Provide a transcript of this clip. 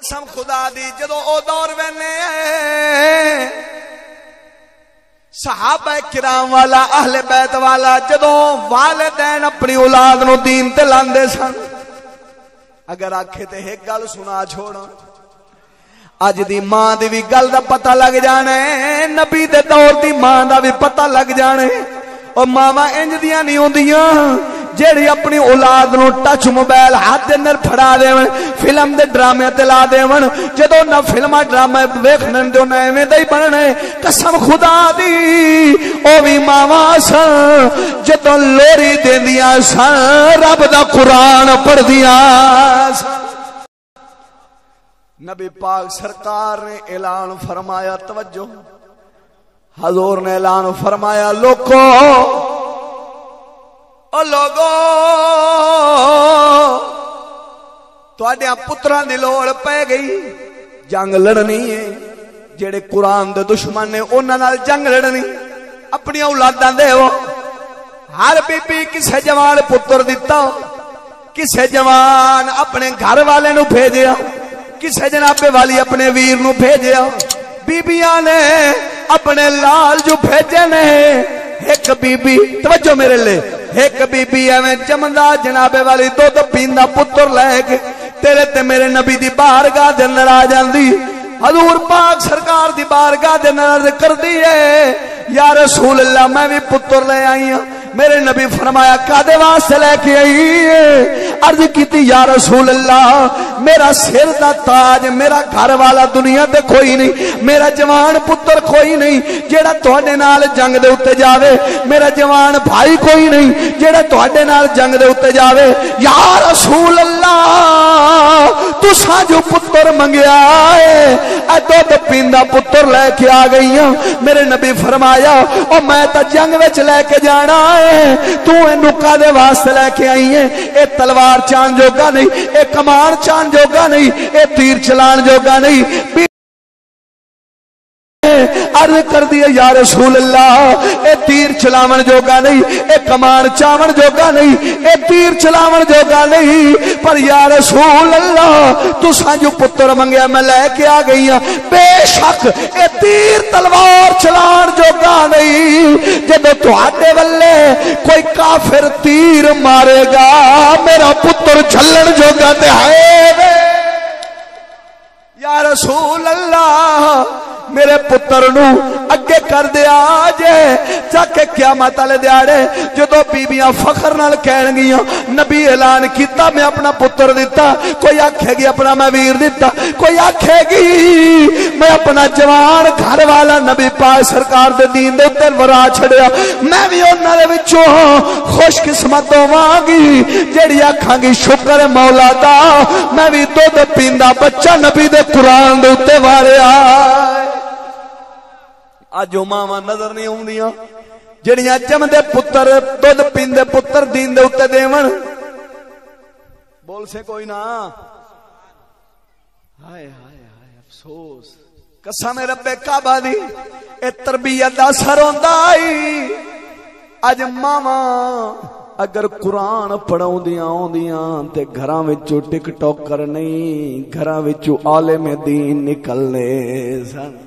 قسم خدا دی جدو او دور وینے صحابہ کرام والا اہل بیت والا جدو والدین اپنی اولاد نو دین تے لاندے سن اگر آکھے تے ایک گل سنا چھوڑا اج دی ماں دی بھی گل دا پتہ لگ جانا ہے نبی دے دور دی ماں دا بھی پتہ لگ جانا ہے اور ماما انج دیاں نہیں ہوندیاں جیڑی اپنی اولاد نو ٹچ موبائل ہاتھ دے اندر پھڑا دیون فلم دے ڈرامے تے لا دیون جدوں نہ فلماں ڈرامے ویکھن دے نہ ایویں دا ہی بننا ہے قسم خدا دی او وی ماواں سن جدوں لوری دیندیاں سن رب دا قرآن پڑھدیاں سن نبی پاک سرکار نے اعلان فرمایا توجہ حضور نے اعلان فرمایا لوگو او لوگو تواڈیاں پتراں دی لوڑ پے گئی جنگ لڑنی ہے جڑے قرآن دے دشمن نے انہاں نال جنگ لڑنی اپنی اولاداں دے ہو ہر بی بی کسے جوان پتر دتا کسے جوان اپنے گھر والے نو بھیجیا کسے جناب والی اپنے ویر نو بھیجیا بیبیاں نے اپنے لال جو بھیجے نے ایک بی بی توجہ میرے لے ایک بی بی ایویں جمدا جناب والی دودھ پیندا پتر لے کے تیرے تے میرے نبی دی بارگاہ دے اندر آ جاندی حضور پاک سرکار دی بارگاہ دے اندر عرض کردی ہے یا رسول اللہ میں بھی پتر لے آئی ہوں میرے نبی فرمایا کادے واسطے لے کے آئی ہے عرض کیتی یا رسول اللہ میرا سر دا تاج میرا گھر والا دنیا تے کوئی نہیں میرا جوان پتر کوئی نہیں جیڑا تواڈے نال جنگ دے اوتے جاوے میرا جوان بھائی کوئی نہیں جیڑا تواڈے نال جنگ دے اوتے جاوے یا رسول اللہ تساں جو پتر منگیا ہے اے دودھ پیندا پتر لے کے آ گئی ہوں میرے نبی فرمایا او میں تا جنگ وچ لے کے جانا تو اینو کادے واسطے لے کے آئی ہے اے تلوار چان جوگا نہیں اے کمان چان جوگا نہیں اے تیر چلان جوگا نہیں عرض کر دیا یا رسول اللہ اے تیر چلاون جوگا نہیں اے کمان چاون جوگا نہیں اے تیر چلاون جوگا نہیں پر یا رسول اللہ تساں جو پتر منگیا میں لے کے آ گئی ہوں بے شک اے تیر تلوار چلان جوگا نہیں جب تواڈے ولے کوئی کافر تیر مارے گا میرا پتر جھلن جوگا تے ہے یا رسول اللہ میرے پتر نو اگے کر دیا جے جاکے قیامت والے دیاڑے جدوں بیبیاں فخر نال کہن گیاں نبی اعلان کیتا میں اپنا پتر دیتا کوئی آکھے گی اپنا میں ویر دیتا کوئی آکھے گی میں اپنا جوان گھر والا نبی پاک سرکار دے دین دے اوتے ورا چھڑیا میں بھی انہاں دے وچوں خوش قسمت ہوواں گی جیڑی آکھاں گی شکر مولا دا میں بھی دودھ پیندا بچہ نبی دے قرآن دے اوتے واریا آج ماواں نظر نہیں آوندیاں جڑیاں جمدے پتر دودھ پیندے پتر دین دے اوتے دیون بول سے کوئی نہ ہائے ہائے ہائے افسوس قسم رب کعبہ دی اے تربیت دا اثر ہوندا ائی اج ماواں اگر قرآن پڑھاؤندیاں آوندیاں تے گھراں وچوں ٹک ٹاکر نہیں گھراں وچوں عالم دین نکلنے سن